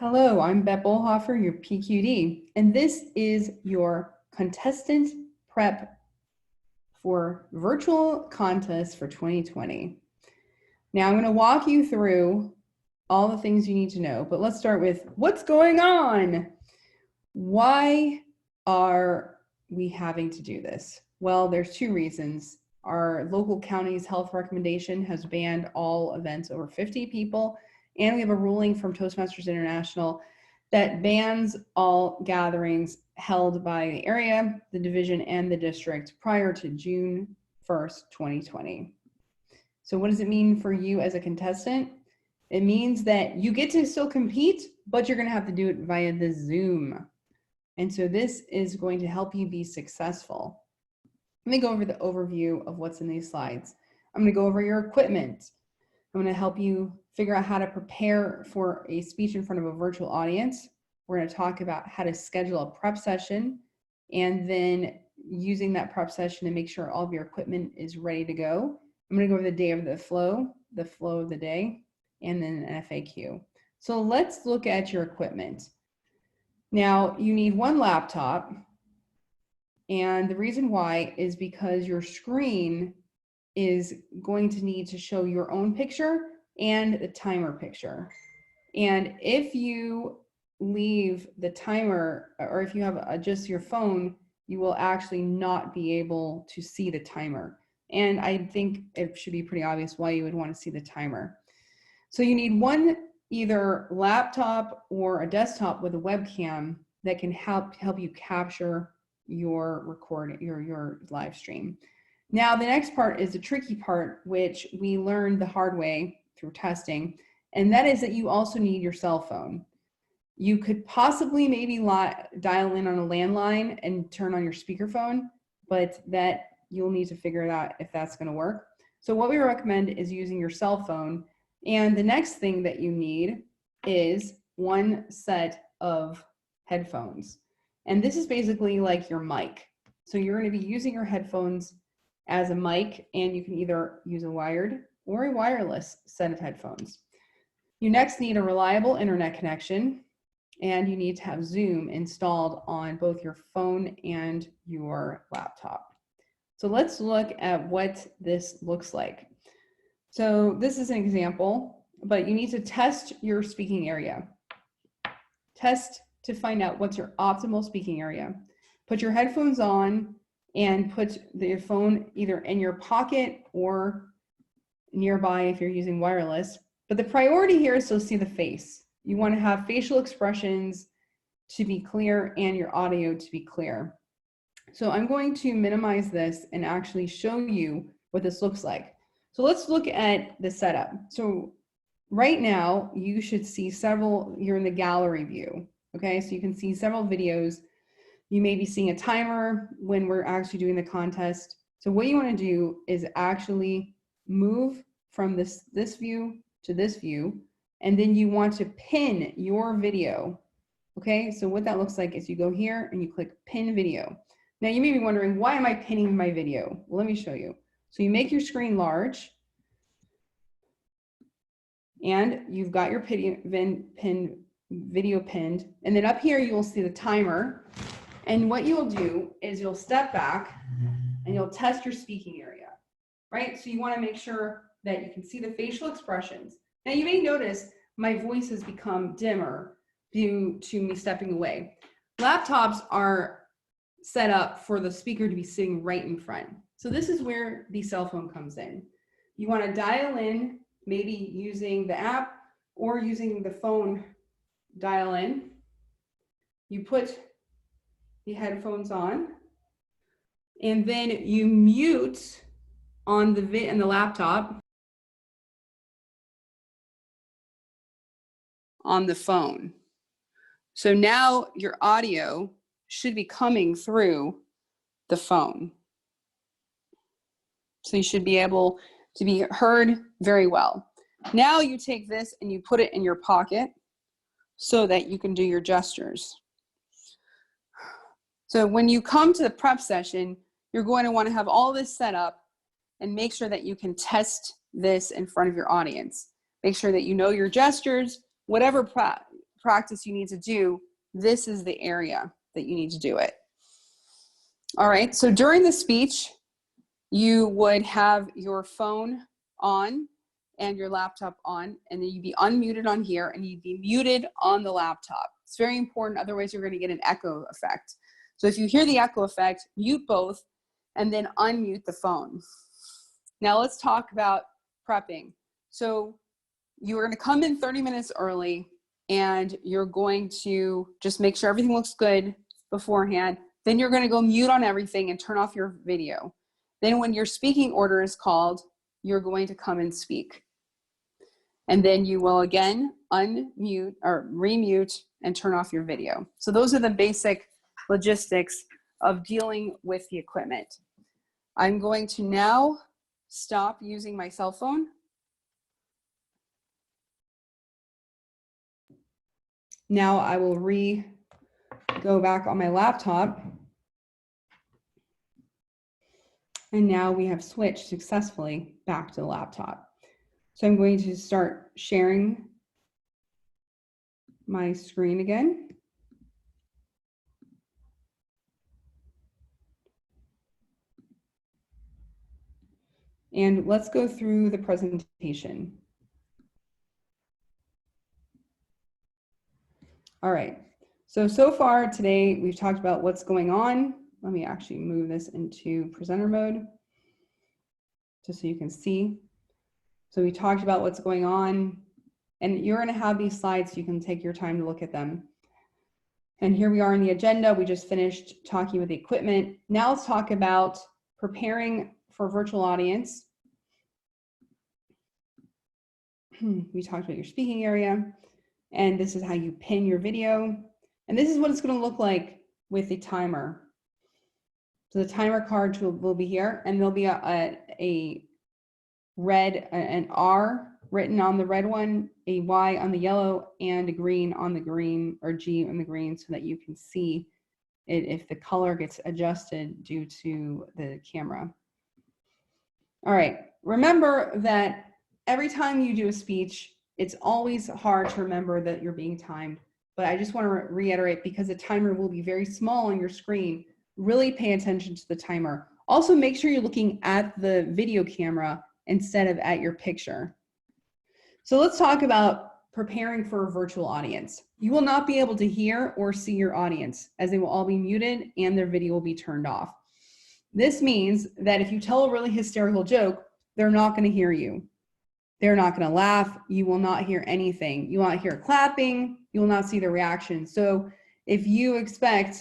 Hello, I'm Beth Bolhofer, your PQD, and this is your contestant prep for virtual contests for 2020. Now I'm going to walk you through all the things you need to know, but let's start with what's going on. Why are we having to do this? Well, there's two reasons. Our local county's health recommendation has banned all events over 50 people, and we have a ruling from Toastmasters International that bans all gatherings held by the area, the division, and the district prior to June 1st, 2020. So what does it mean for you as a contestant? It means that you get to still compete, but you're going to have to do it via the Zoom. And so this is going to help you be successful. Let me go over the overview of what's in these slides. I'm going to go over your equipment. I'm going to help you figure out how to prepare for a speech in front of a virtual audience. We're going to talk about how to schedule a prep session and then using that prep session to make sure all of your equipment is ready to go. I'm going to go over the day of the flow of the day, and then an FAQ. So let's look at your equipment. Now you need one laptop, and the reason why is because your screen is going to need to show your own picture and the timer picture. And if you leave the timer, or if you have just your phone, you will actually not be able to see the timer. And I think it should be pretty obvious why you would want to see the timer. So you need one either laptop or a desktop with a webcam that can help you capture your recording, your live stream. Now, the next part is the tricky part, which we learned the hard way through testing, and that is that you also need your cell phone. You could possibly maybe dial in on a landline and turn on your speakerphone, but that you'll need to figure it out if that's going to work. So what we recommend is using your cell phone. And the next thing that you need is one set of headphones. And this is basically like your mic. So you're going to be using your headphones as a mic, and you can either use a wired or a wireless set of headphones. You next need a reliable internet connection, and you need to have Zoom installed on both your phone and your laptop. So let's look at what this looks like. So this is an example, but you need to test your speaking area. Test to find out what's your optimal speaking area. Put your headphones on and put your phone either in your pocket or nearby if you're using wireless. But the priority here is to see the face. You want to have facial expressions to be clear and your audio to be clear. So I'm going to minimize this and actually show you what this looks like. So let's look at the setup. So right now you should see you're in the gallery view. Okay, so you can see several videos. You may be seeing a timer when we're actually doing the contest. So what you want to do is actually move from this view to this view, and then you want to pin your video. Okay, so what that looks like is you go here and you click pin video. Now you may be wondering, why am I pinning my video? Well, let me show you. So you make your screen large, and you've got your video pinned, and then up here you will see the timer. And what you'll do is you'll step back and you'll test your speaking area, right? So you want to make sure that you can see the facial expressions. Now you may notice my voice has become dimmer due to me stepping away. Laptops are set up for the speaker to be sitting right in front. So this is where the cell phone comes in. You want to dial in, maybe using the app or using the phone, dial in. You put the headphones on, and then you mute on the laptop on the phone. So now your audio should be coming through the phone. So you should be able to be heard very well. Now you take this and you put it in your pocket so that you can do your gestures. So when you come to the prep session, you're going to want to have all this set up and make sure that you can test this in front of your audience. Make sure that you know your gestures, whatever practice you need to do, this is the area that you need to do it. All right, so during the speech, you would have your phone on and your laptop on, and then you'd be unmuted on here and you'd be muted on the laptop. It's very important, otherwise you're gonna get an echo effect. So if you hear the echo effect, mute both and then unmute the phone. Now let's talk about prepping. So you're gonna come in 30 minutes early and you're going to just make sure everything looks good beforehand. Then you're gonna go mute on everything and turn off your video. Then when your speaking order is called, you're going to come and speak. And then you will again unmute or remute and turn off your video. So those are the basic logistics of dealing with the equipment. I'm going to now stop using my cell phone. Now I will go back on my laptop. And now we have switched successfully back to the laptop. So I'm going to start sharing my screen again. And let's go through the presentation. All right, so far today we've talked about what's going on. Let me actually move this into presenter mode just so you can see. So we talked about what's going on, and you're gonna have these slides so you can take your time to look at them. And here we are in the agenda. We just finished talking with the equipment. Now let's talk about preparing for a virtual audience. We talked about your speaking area, and this is how you pin your video. And this is what it's gonna look like with the timer. So the timer card will be here, and there'll be a red, an R written on the red one, a Y on the yellow, and a green on the green, or G on the green, so that you can see it if the color gets adjusted due to the camera. All right, remember that every time you do a speech, it's always hard to remember that you're being timed, but I just want to reiterate, because the timer will be very small on your screen, really pay attention to the timer. Also, make sure you're looking at the video camera instead of at your picture. So let's talk about preparing for a virtual audience. You will not be able to hear or see your audience, as they will all be muted and their video will be turned off. This means that if you tell a really hysterical joke, they're not going to hear you. They're not going to laugh. You will not hear anything. You will not hear clapping. You will not see the reaction. So if you expect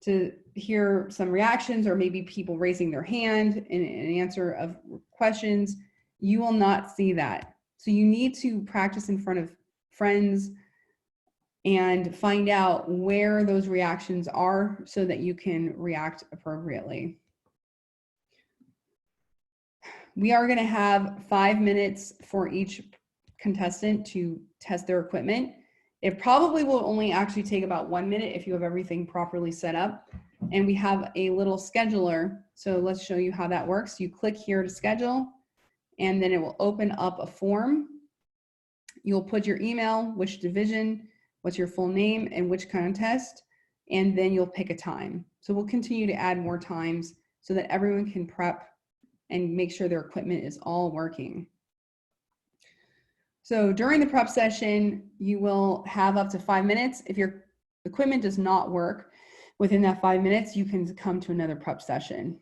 to hear some reactions or maybe people raising their hand in answer of questions, you will not see that. So you need to practice in front of friends and find out where those reactions are so that you can react appropriately. We are going to have 5 minutes for each contestant to test their equipment. It probably will only actually take about 1 minute if you have everything properly set up. And we have a little scheduler. So let's show you how that works. You click here to schedule, and then it will open up a form. You'll put your email, which division, what's your full name, and which contest, and then you'll pick a time. So we'll continue to add more times so that everyone can prep and make sure their equipment is all working. So during the prep session, you will have up to 5 minutes. If your equipment does not work within that 5 minutes, you can come to another prep session.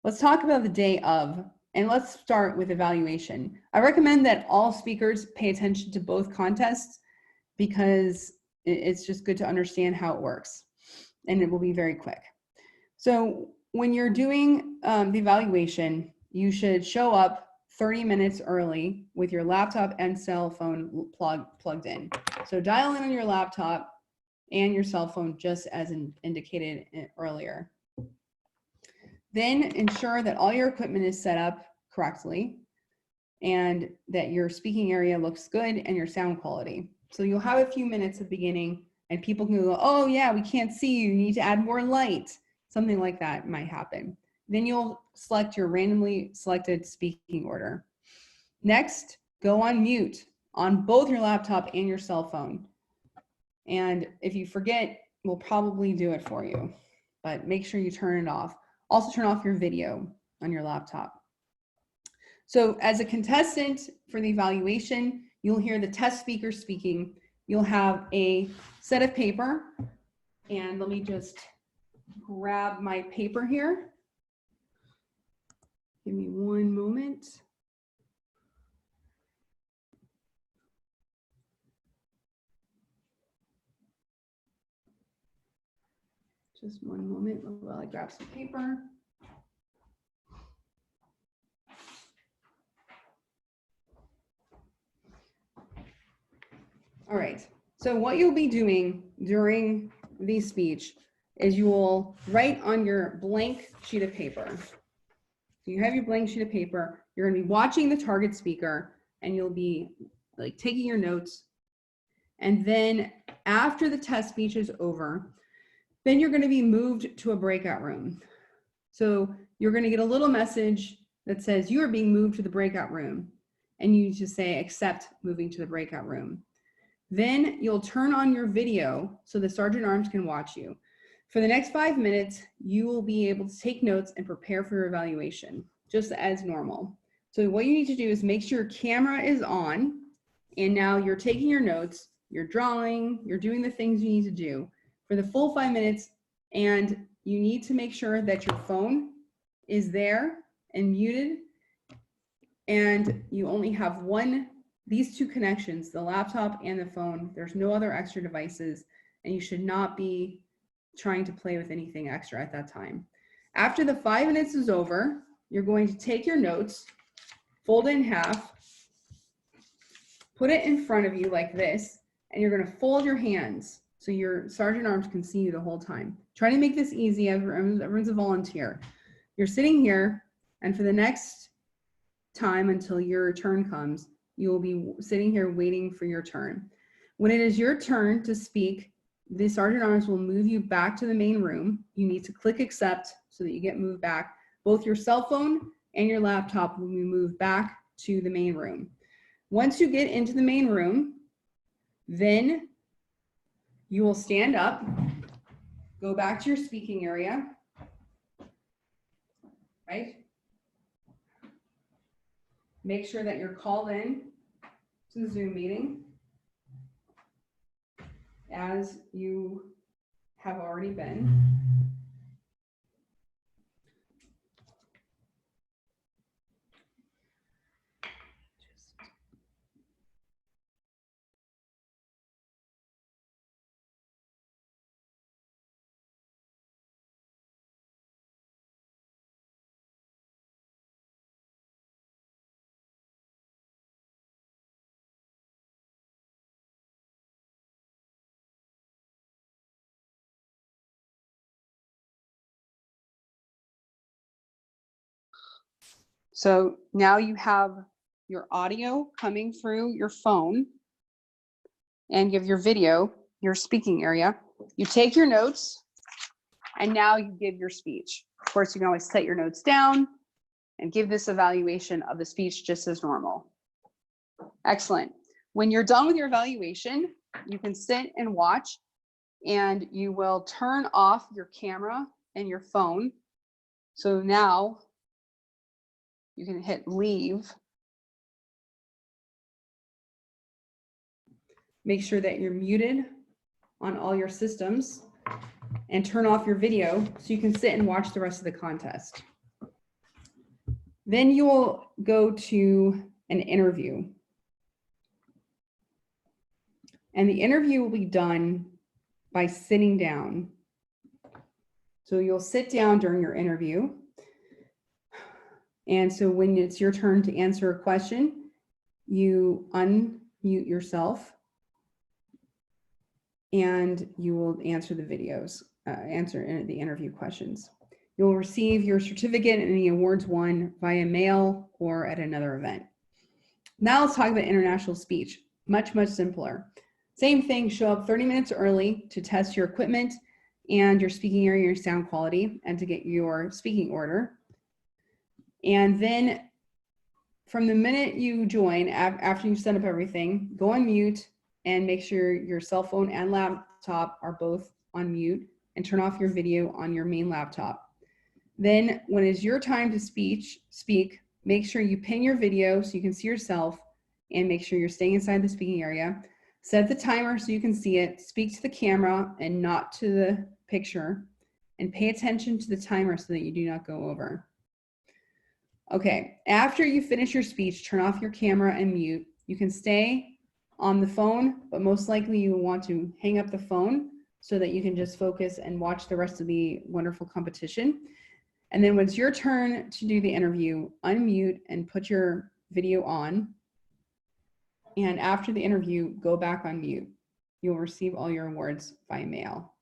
Let's talk about the day of, and let's start with evaluation. I recommend that all speakers pay attention to both contests because it's just good to understand how it works, and it will be very quick. So when you're doing the evaluation, you should show up 30 minutes early with your laptop and cell phone plugged in. So dial in on your laptop and your cell phone, just as indicated earlier. Then ensure that all your equipment is set up correctly and that your speaking area looks good and your sound quality. So you'll have a few minutes at the beginning and people can go, oh yeah, we can't see you, you need to add more light. Something like that might happen. Then you'll select your randomly selected speaking order. Next, go on mute on both your laptop and your cell phone. And if you forget, we'll probably do it for you, but make sure you turn it off. Also turn off your video on your laptop. So as a contestant for the evaluation, you'll hear the test speaker speaking. You'll have a set of paper, and let me just grab my paper here. Give me one moment. Just one moment while I grab some paper. All right, so what you'll be doing during the speech is you will write on your blank sheet of paper. So you have your blank sheet of paper, you're gonna be watching the target speaker, and you'll be like taking your notes. And then after the test speech is over, then you're gonna be moved to a breakout room. So you're gonna get a little message that says you are being moved to the breakout room, and you just say, accept moving to the breakout room. Then you'll turn on your video so the Sergeant Arms can watch you. For the next 5 minutes, you will be able to take notes and prepare for your evaluation, just as normal. So what you need to do is make sure your camera is on, and now you're taking your notes, you're drawing, you're doing the things you need to do for the full 5 minutes, and you need to make sure that your phone is there and muted, and you only have these two connections, the laptop and the phone. There's no other extra devices, and you should not be trying to play with anything extra at that time. After the 5 minutes is over, you're going to take your notes, fold it in half, put it in front of you like this, and you're going to fold your hands so your Sergeant Arms can see you the whole time. Try to make this easy. Everyone's a volunteer. You're sitting here, and for the next time until your turn comes, you will be sitting here waiting for your turn. When it is your turn to speak, the Sergeant Arms will move you back to the main room. You need to click accept so that you get moved back. Both your cell phone and your laptop will be moved back to the main room. Once you get into the main room, then you will stand up, go back to your speaking area, right? Make sure that you're called in to the Zoom meeting as you have already been. So now you have your audio coming through your phone, and you have your video, your speaking area. You take your notes, and now you give your speech. Of course, you can always set your notes down and give this evaluation of the speech just as normal. Excellent. When you're done with your evaluation, you can sit and watch, and you will turn off your camera and your phone. So now you can hit leave. Make sure that you're muted on all your systems, and turn off your video so you can sit and watch the rest of the contest. Then you will go to an interview. And the interview will be done by sitting down. So you'll sit down during your interview. And so when it's your turn to answer a question, you unmute yourself, and you will answer the the interview questions. You'll receive your certificate and any awards won via mail or at another event. Now let's talk about international speech. Much, much simpler. Same thing, show up 30 minutes early to test your equipment and your speaking area, your sound quality, and to get your speaking order. And then from the minute you join, after you set up everything, go on mute, and make sure your cell phone and laptop are both on mute, and turn off your video on your main laptop. Then when it's your time to speak, make sure you pin your video so you can see yourself, and make sure you're staying inside the speaking area. Set the timer so you can see it. Speak to the camera and not to the picture, and pay attention to the timer so that you do not go over. Okay, after you finish your speech, turn off your camera and mute. You can stay on the phone, but most likely you want to hang up the phone so that you can just focus and watch the rest of the wonderful competition. And then when it's your turn to do the interview, unmute and put your video on. And after the interview, go back on mute. You'll receive all your awards by mail.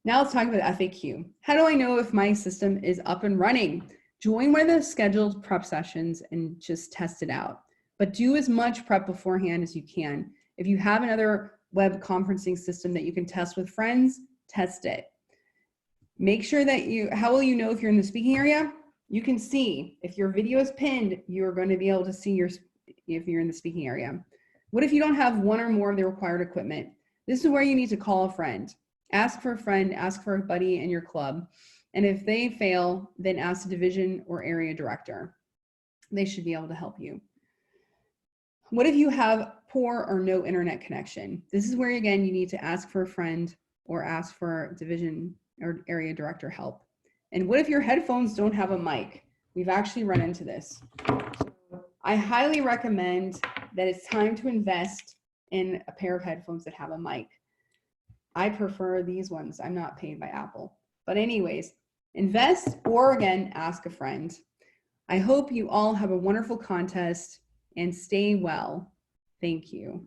Now let's talk about FAQ. How do I know if my system is up and running? Join one of the scheduled prep sessions and just test it out. But do as much prep beforehand as you can. If you have another web conferencing system that you can test with friends, test it. Make sure that how will you know if you're in the speaking area? You can see if your video is pinned, you're going to be able to see if you're in the speaking area. What if you don't have one or more of the required equipment? This is where you need to call a friend. Ask for a friend, ask for a buddy in your club. And if they fail, then ask the division or area director. They should be able to help you. What if you have poor or no internet connection? This is where, again, you need to ask for a friend or ask for division or area director help. And what if your headphones don't have a mic? We've actually run into this. So I highly recommend that it's time to invest in a pair of headphones that have a mic. I prefer these ones. I'm not paid by Apple. But anyways, invest or, again, ask a friend. I hope you all have a wonderful contest and stay well. Thank you.